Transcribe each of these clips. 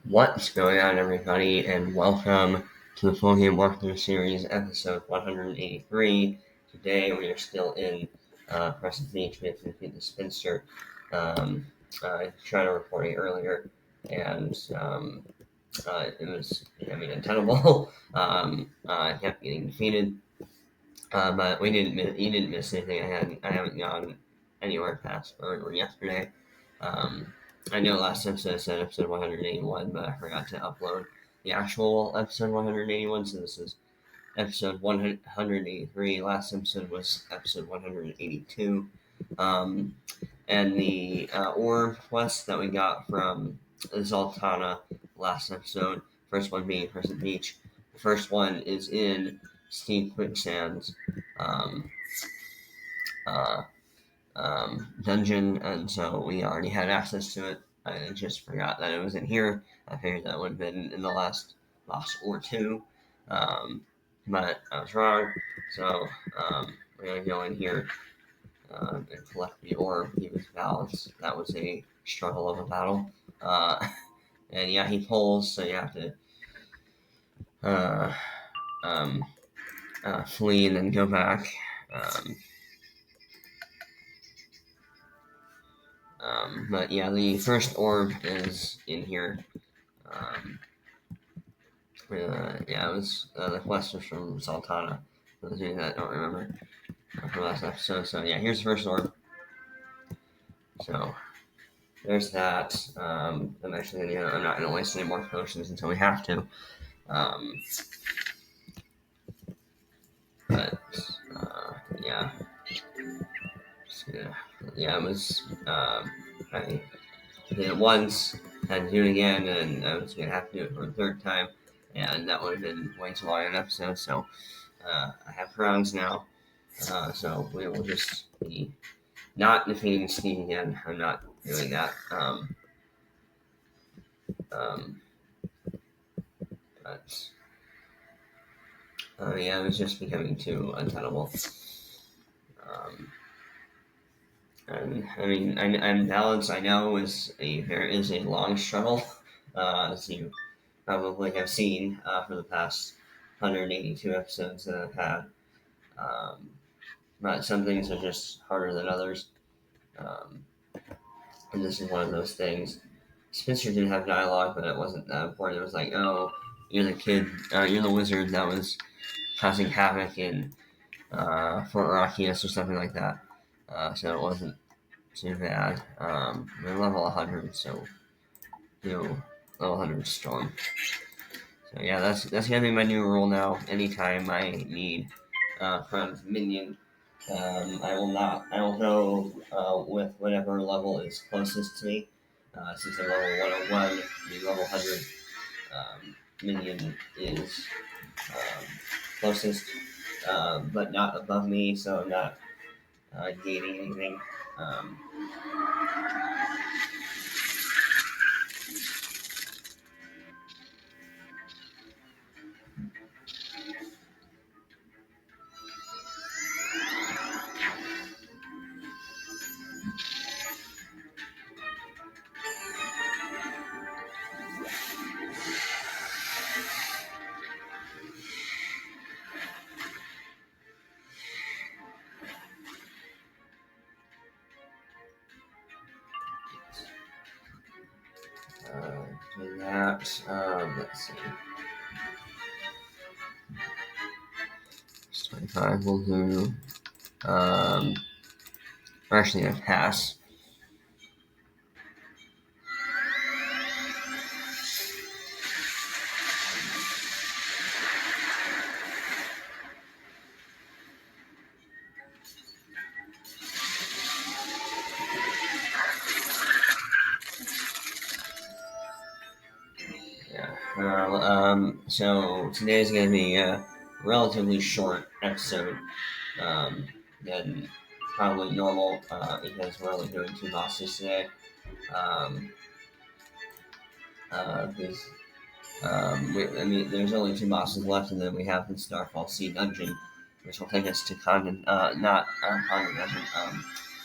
What's going on, everybody, and welcome to the Full Game Walkthrough Series, episode 183. Today, we are still in Crescent Beach, we have to defeat the Spinster. I tried recording earlier, and it was, untenable. I kept getting defeated, but you didn't miss anything. I haven't gone anywhere past or yesterday. Um, I know last episode I said episode 181, but I forgot to upload the actual episode 181. So this is episode 183. Last episode was episode 182. Um, and the orb quest that we got from Zoltana last episode, first one being Crescent Beach. The first one is in Steve Quicksand's um, uh, dungeon, and so we already had access to it. I just forgot that it was in here. I figured that would have been in the last boss or two, um, but I was wrong. So we're gonna go in here and collect the orb. He was balanced. That was a struggle of a battle. And yeah, he pulls, so you have to uh, um, flee and then go back. Um, but yeah, the first orb is in here. Yeah, it was the quest was from Sultana. For those of you that don't remember from last episode. So yeah, here's the first orb. So there's that. I'm actually I'm not gonna waste any more potions until we have to. Um, but yeah, yeah, it was. I did it once, had to do it again, and I was gonna have to do it for a third time, and that would have been way too long an episode. So I have crowns now, so we will just be not defeating Steve again. I'm not doing that. Um, but yeah, it was just becoming too untenable. And I mean, I'm balanced. I know there is a long struggle, as you probably have seen for the past 182 episodes that I've had. Um, but some things are just harder than others, um, and this is one of those things. Spencer did have dialogue, but it wasn't that important. It was like, oh, you're the kid, you're the wizard that was causing havoc in Fort Rockius or something like that. So it wasn't too bad. We're level 100, so level 100 storm. So yeah, that's gonna be my new rule now. Anytime I need from minion, I will go with whatever level is closest to me. Since I'm level 101, the level 100 minion is closest, but not above me, so I'm not gaining anything. Um, doing that. Let's see. 25 will do. Actually, I pass. Yeah. So today's going to be a relatively short episode than probably normal because we're only doing two bosses today. Um, because there's only two bosses left, and then we have the Starfall Sea dungeon, which will take us to not Condon Dungeon,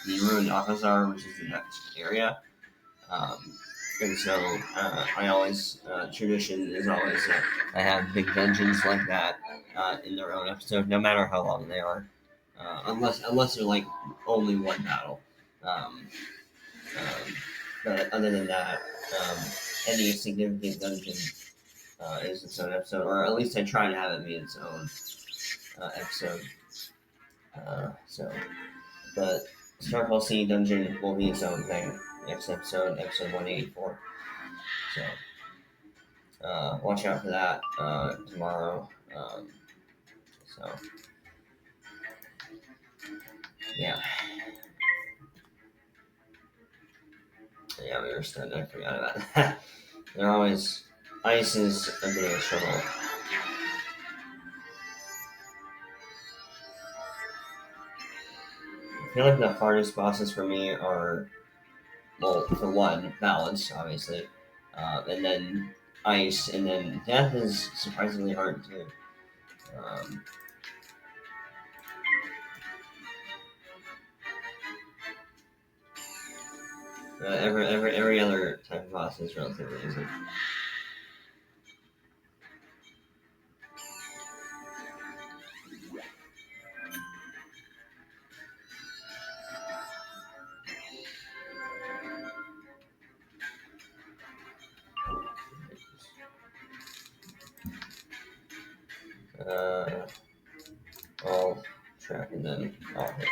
the Ruined Alcazar, which is the next area. Um, And so I always tradition is always that I have big dungeons like that in their own episode, no matter how long they are, unless they're like only one battle. Um, um, but other than that, um, any significant dungeon is its own episode, or at least I try to have it be its own episode. So, but Starfall Sea Dungeon will be its own thing next episode, episode 184. So, watch out for that tomorrow. So, yeah. Yeah, we were stunned. I forgot about that. They're always. Ice is a bit of a struggle. I feel like the hardest bosses for me are, well, for one, balance, obviously, and then ice, and then death is surprisingly hard too. Um, every other type of boss is relatively easy. Uh, I'll track and then I'll hit.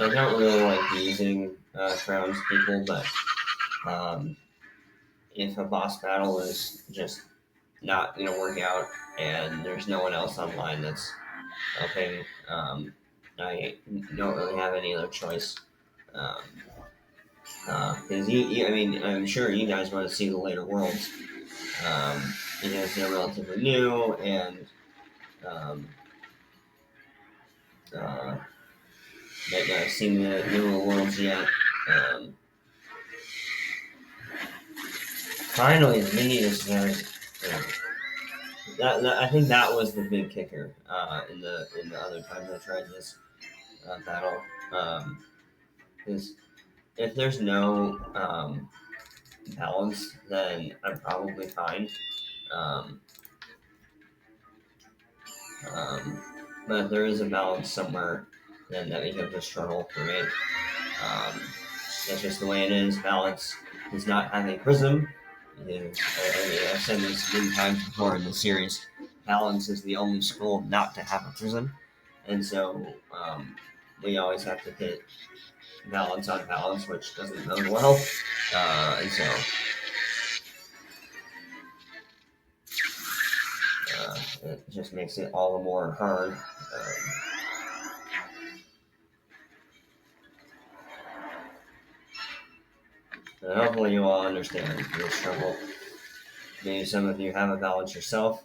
I don't really like using crowns people, but um, if a boss battle is just not going to work out and there's no one else online that's helping, I don't really have any other choice. Because I mean, I'm sure you guys want to see the later worlds because they're relatively new and um, uh, might not have seen the newer worlds yet. Um, Finally, the mini is very. I think that was the big kicker in the other times I tried this battle. Is if there's no balance, then I'm probably fine. Um, um, but if there is a balance somewhere, then that becomes a struggle for me. Um, that's just the way it is. Balance does not have a prism. I've said this many times before in the series. Balance is the only school not to have a prism, and so we always have to hit balance on balance, which doesn't bode well. And so it just makes it all the more hard. And hopefully you all understand this struggle. Maybe some of you have a balance yourself.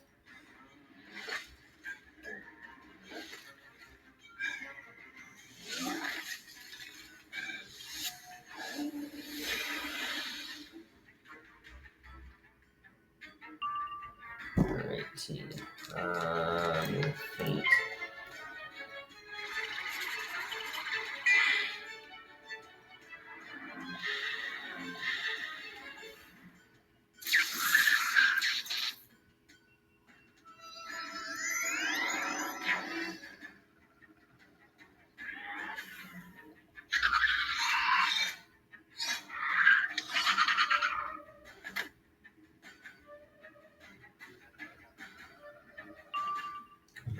Alright, fate.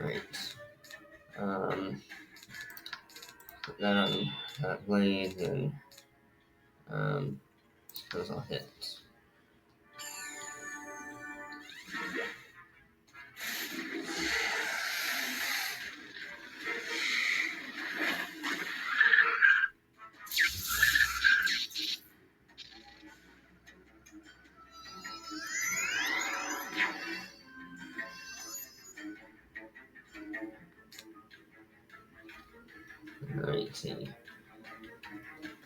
Right. Put that on that blade, and suppose I'll hit. Alrighty.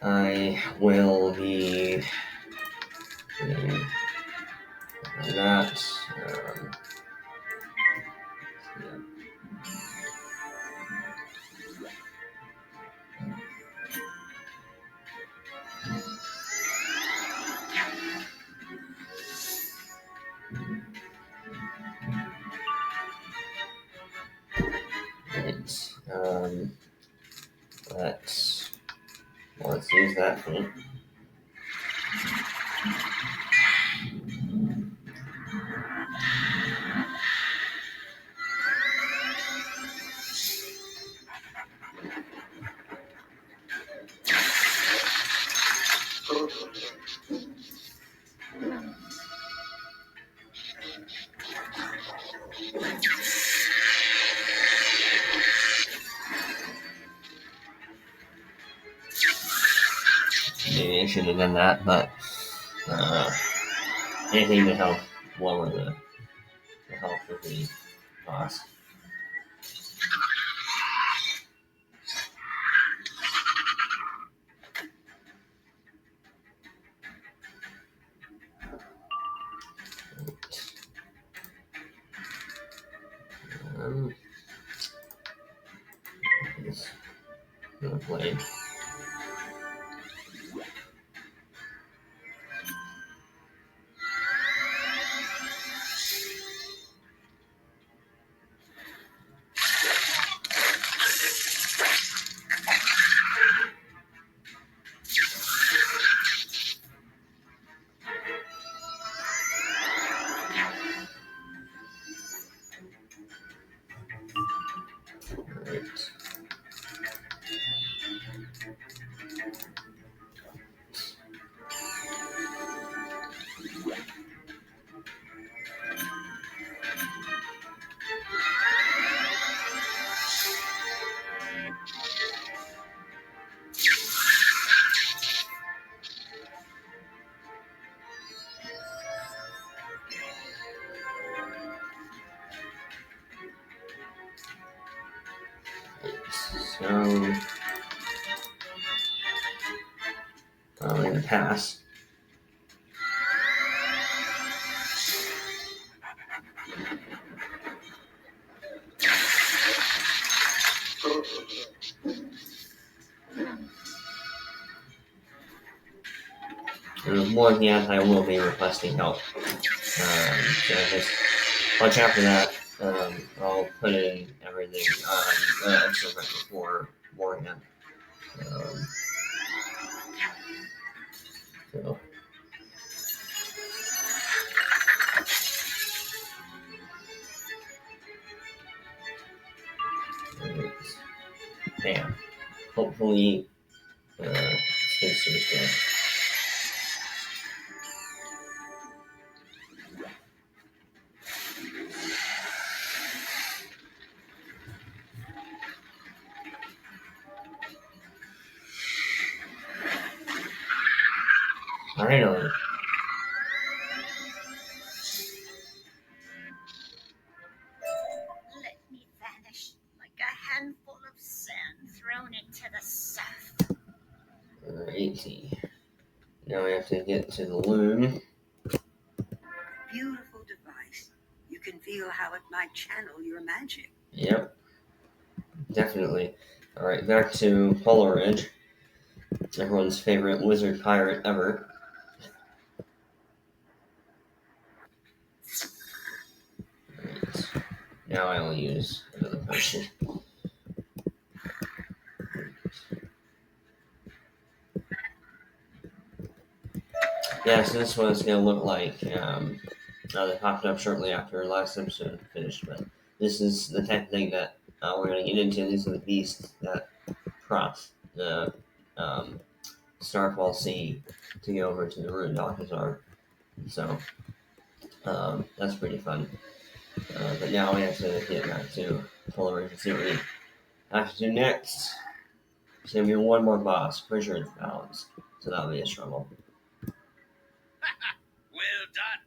I will be doing And that. Let's use that thing. Maybe I should have done that, but anything to help lower the health of the boss. Blade. So I'm going to pass. And more than that, I will be requesting help. So just watch out for that. I'll put in everything on episode right before beforehand. So. Yeah. Hopefully, Spencer is good. Finally. Let me vanish like a handful of sand thrown into the surf. Alrighty. Now we have to get to the loom. Beautiful device. You can feel how it might channel your magic. Yep. Definitely. Alright, back to Polar Ridge. Everyone's favorite wizard pirate ever. Right. Now I will use another potion. Yeah, so this is what it's going to look like. They popped up shortly after last episode finished, but this is the type of thing that we're going to get into. These are the beasts that cross the Starfall Sea to get over to the Ruined Alcazar. So that's pretty fun. But now we have to get back to Polar Ridge and see what we have to do next. It's going to be one more boss, pretty sure it's balance, so that'll be a struggle. Well done.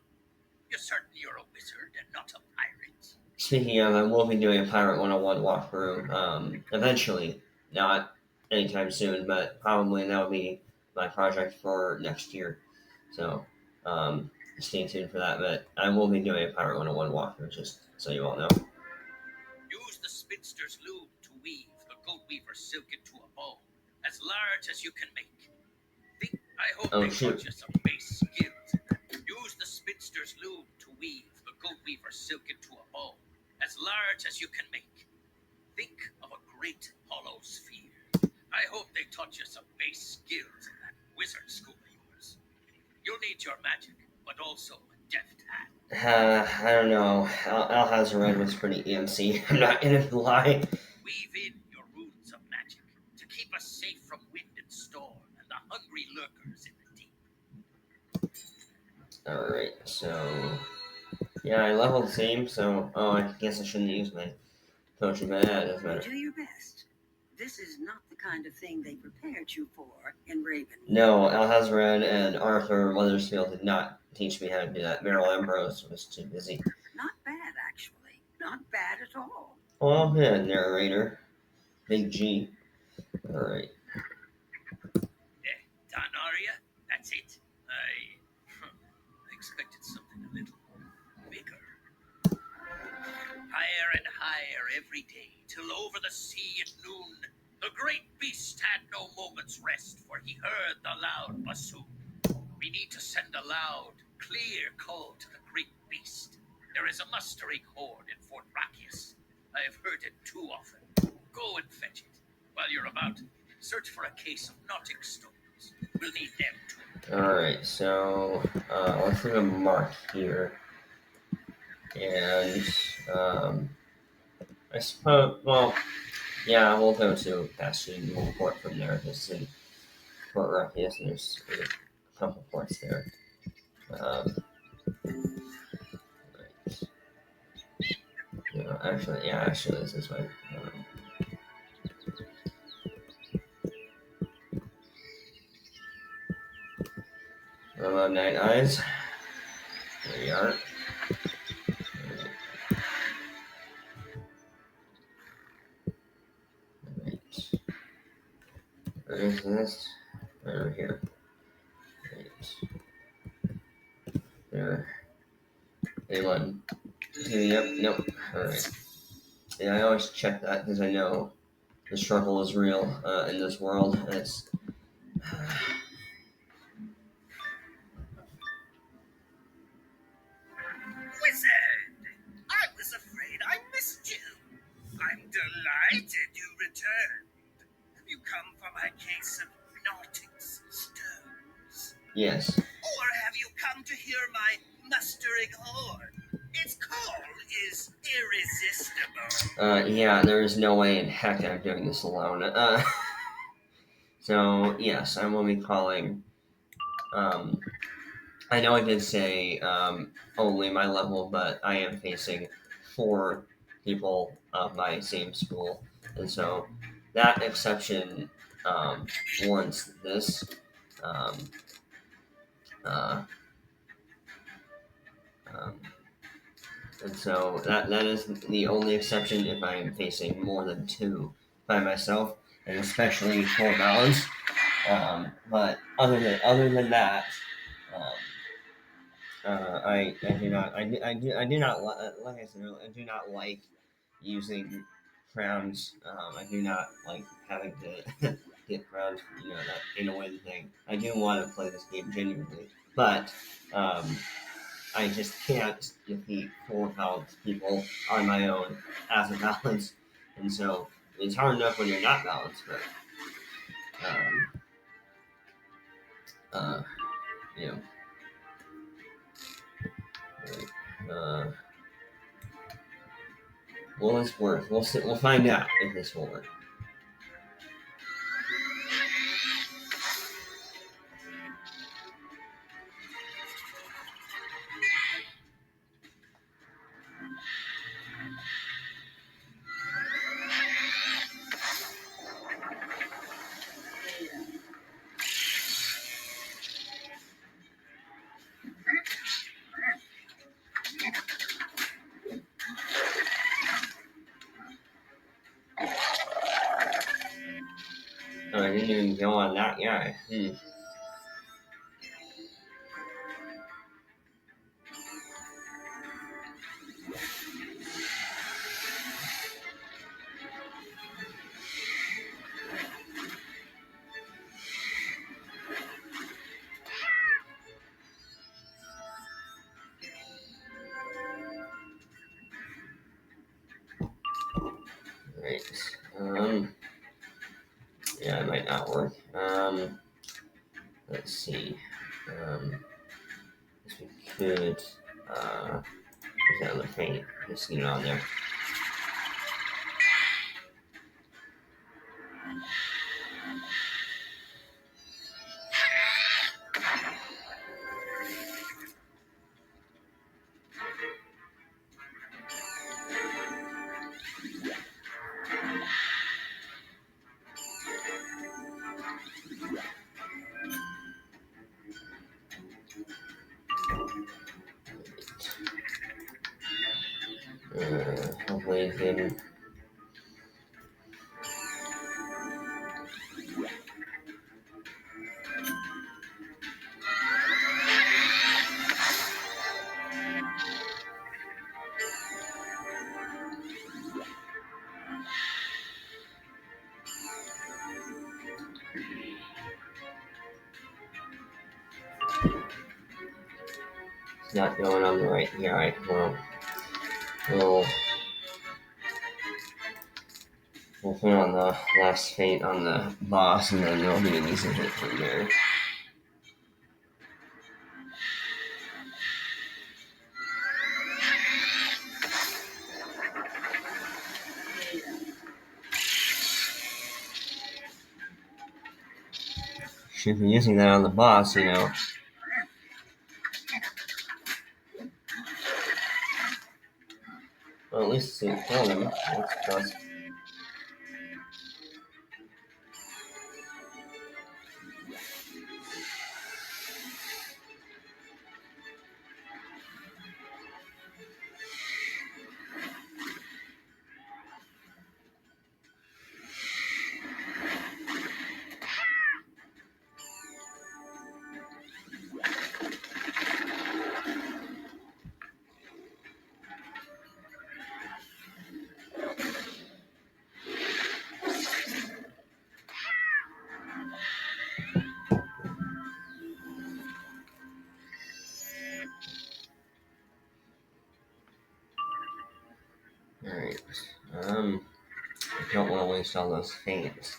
You're certainly a wizard and not a pirate. Speaking of, I will be doing a Pirate 101 walkthrough eventually. Not anytime soon, but probably that'll be my project for next year. So stay tuned for that. But I will be doing a Power 101 walkthrough, just so you all know. Use the spinster's loom to weave the goat weaver silk into a bow as large as you can make. I hope Oh, they shoot. taught you some base skills. Use the spinster's loom to weave the goat weaver silk into a bow as large as you can make. Think of a great hollow sphere. I hope they taught you some base skills in that wizard school of yours. You'll need your magic, but also a deft hand. I don't know. Alhazred was pretty EMC. I'm not gonna lie. Weave in your runes of magic to keep us safe from wind and storm and the hungry lurkers in the deep. Alright, so yeah, I leveled the same, so I guess I shouldn't use my potion, but yeah, it doesn't You matter. do your best. This is not the kind of thing they prepared you for in Raven. No, Alhazred and Arthur Weathersfield did not teach me how to do that. Meryl Ambrose was too busy. Not bad, actually. Not bad at all. Oh, yeah, narrator. Big G. Alright. Done, Arya? That's it? I expected something a little bigger. Higher and higher every day, till over the sea at noon, the great beast had no moment's rest, for he heard the loud bassoon. We need to send a loud, clear call to the great beast. There is a mustering horde in Fort Rakius. I have heard it too often. Go and fetch it. While you're about, search for a case of knotting stones. We'll need them too. Alright, so let's leave a mark here. And I suppose, well, yeah, we'll go to Bassoon and we'll port from there. This is in Fort Rakius, and there's a couple ports there. Right. No, actually, this is my. Hello, Night Eyes. There you are. Alright. Where is this? Right over here. Right. There. Anyone? Yep, nope. Alright. Yeah, I always check that because I know the struggle is real in this world. And it's. Wizard! I was afraid I missed you. I'm delighted you returned. Have you come for my case of knotting stones? Yes. Or have you come to hear my mustering horn? Its call is irresistible. Yeah, there is no way in heck I'm doing this alone. So, yes, I will be calling. I know I did say only my level, but I am facing 4 people of my same school. And so that exception warrants this. Um, uh, um, and so that is the only exception if I am facing more than 2 by myself, and especially 4 balance. But other than that, I do not like I said earlier, I do not like using crowns. I do not like having to get crowns, that in a win thing. I do want to play this game genuinely, but I just can't defeat 4 balanced people on my own as a balance, and so it's hard enough when you're not balanced, but uh, you know. Will this work? We'll see. We'll find out if this will work. Oh, I didn't even go on that guy. Alright. Yeah, it might not work. Let's see. Guess we could. There's that other paint. Just leave it on there. Hopefully it didn't. It's not going on the right here. Alright, well, we'll put on the last paint on the boss, and then it'll be an easy hit from there. Should be using that on the boss, you know. Well, at least it killed him. That's a plus. Alright. I don't want to waste all those paints.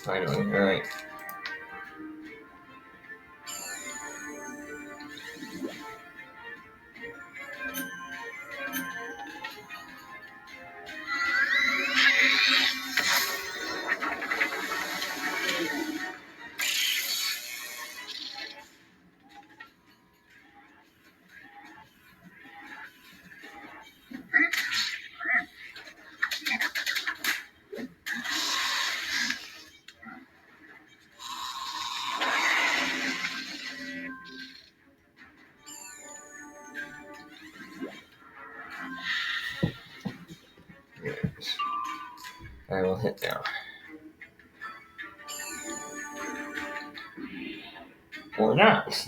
Finally, alright. Yes. I will hit now. Or not.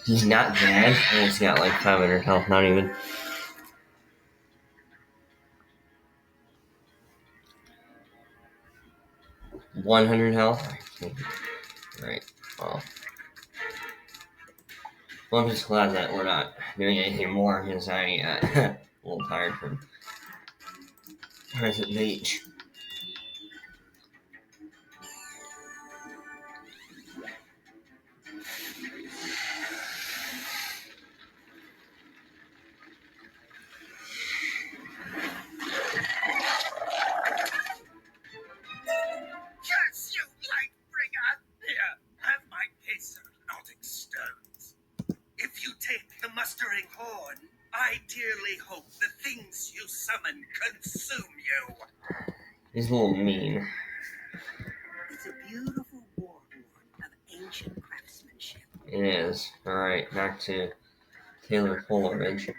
He's not bad. He's got like 500 health, not even. $100 health? Right. Well, I'm just glad that we're not doing anything more because I a little tired from Present Beach. mustering horn, I dearly hope the things you summon consume you. He's a little mean. It's a beautiful war horn of ancient craftsmanship. It is. Alright, back to Taylor Coleridge.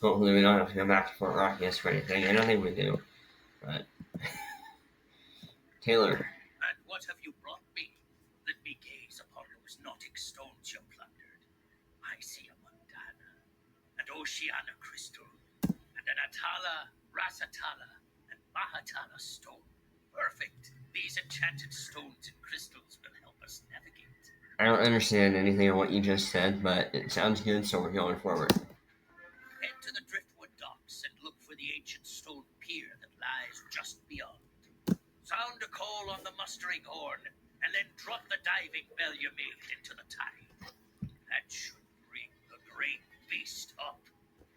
Hopefully we don't have to go back to Fort Rockius or anything. I don't think we do. But Taylor. And what have you brought me? Let me gaze upon those nautic stones you plundered. I see a Montana, an Oceana crystal, and an Atala, Rasatala, and Mahatala stone. Perfect. These enchanted stones and crystals will help us navigate. I don't understand anything of what you just said, but it sounds good, so we're going forward. Head to the driftwood docks and look for the ancient stone pier that lies just beyond. Sound a call on the mustering horn, and then drop the diving bell you made into the tide. That should bring the great beast up.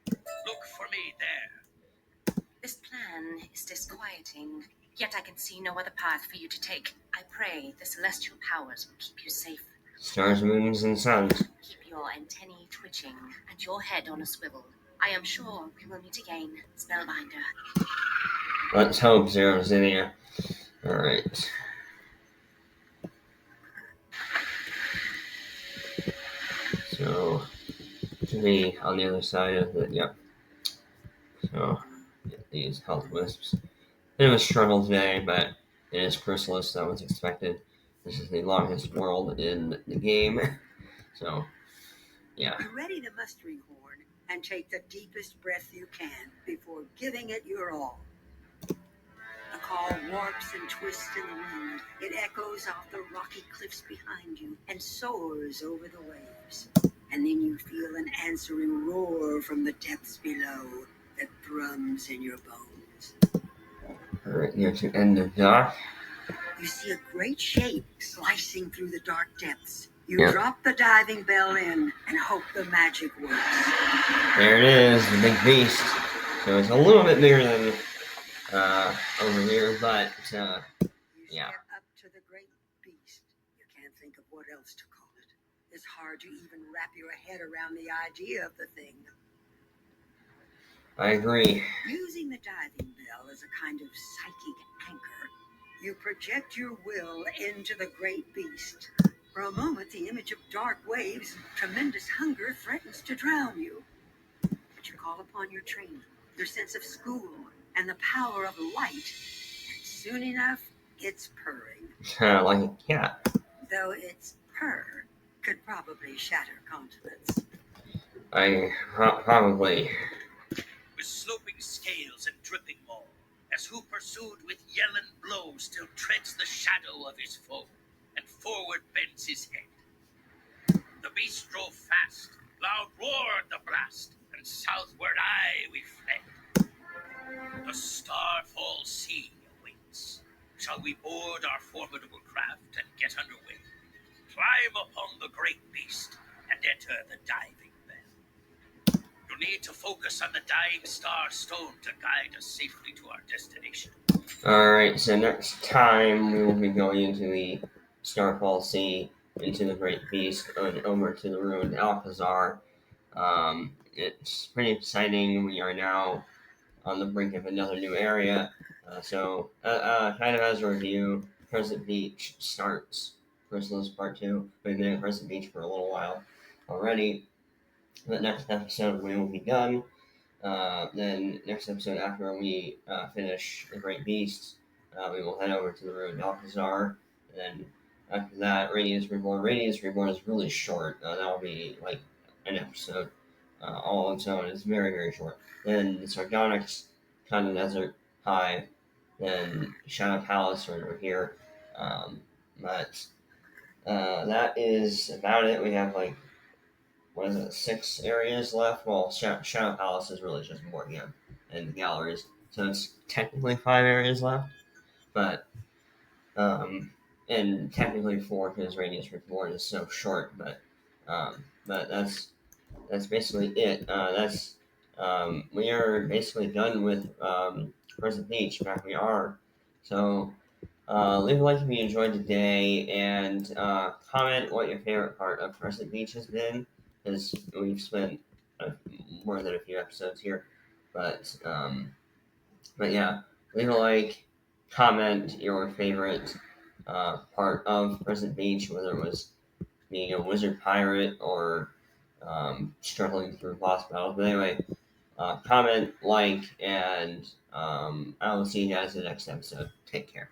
Look for me there. This plan is disquieting, yet I can see no other path for you to take. I pray the celestial powers will keep you safe. Stars, moons, and suns. Keep your antennae twitching and your head on a swivel. I am sure we will meet again, Spellbinder. Let's hope, Zero Zinnia. Alright. So, to be on the other side of it, yep. So, get these health wisps. Bit of a struggle today, but it is Chrysalis, that was expected. This is the longest world in the game. So, yeah. Be ready the mustering horn and take the deepest breath you can before giving it your all. The call warps and twists in the wind. It echoes off the rocky cliffs behind you and soars over the waves. And then you feel an answering roar from the depths below that thrums in your bones. Alright, near to end the dock. You see a great shape slicing through the dark depths. You Yep. drop the diving bell in and hope the magic works. There it is, the big beast. So it's a little bit bigger than over here, but You yeah. step up to the great beast. You can't think of what else to call it. It's hard to even wrap your head around the idea of the thing. I agree. Using the diving bell as a kind of psychic anchor, you project your will into the great beast. For a moment, the image of dark waves and tremendous hunger threatens to drown you. But you call upon your training, your sense of school, and the power of light. And soon enough, it's purring. Kind of like a cat. Though its purr could probably shatter continents. Probably. With sloping scales and dripping maw, as who pursued with yelling blow still treads the shadow of his foe, and forward bends his head. The beast drove fast, loud roared the blast, and southward aye we fled. The starfall sea awaits. Shall we board our formidable craft and get underway? Climb upon the great beast and enter the diving bell. You'll need to focus on the dying star stone to guide us safely to our destination. Alright, so next time we will be going into the Starfall Sea, into the Great Beast, and over to the ruined Alcazar. It's pretty exciting. We are now on the brink of another new area. Kind of as a review, Crescent Beach starts Chrysalis Part 2. We've been at Crescent Beach for a little while already. The next episode we will be done. Then next episode after we finish the Great Beast, we will head over to the ruined Alcazar. And then after that, Radius Reborn. Radius Reborn is really short. That'll be like an episode all on its own. It's very, very short. Then the Sardonyx kind of desert hive. Then Shadow Palace right over here. But that is about it. We have like, 6 areas left? Well, Shadow Palace is really just Morgan and the galleries. So it's technically 5 areas left. But, and technically 4 because Radius Reborn is so short. But that's basically it. We are basically done with Crescent Beach. In fact, we are. So Leave a like if you enjoyed today, and comment what your favorite part of Crescent Beach has been, because we've spent more than a few episodes here. But yeah, leave a like, comment your favorite part of Crescent Beach, whether it was being a wizard pirate or struggling through boss battles. But anyway, comment, like, and I will see you guys in the next episode. Take care.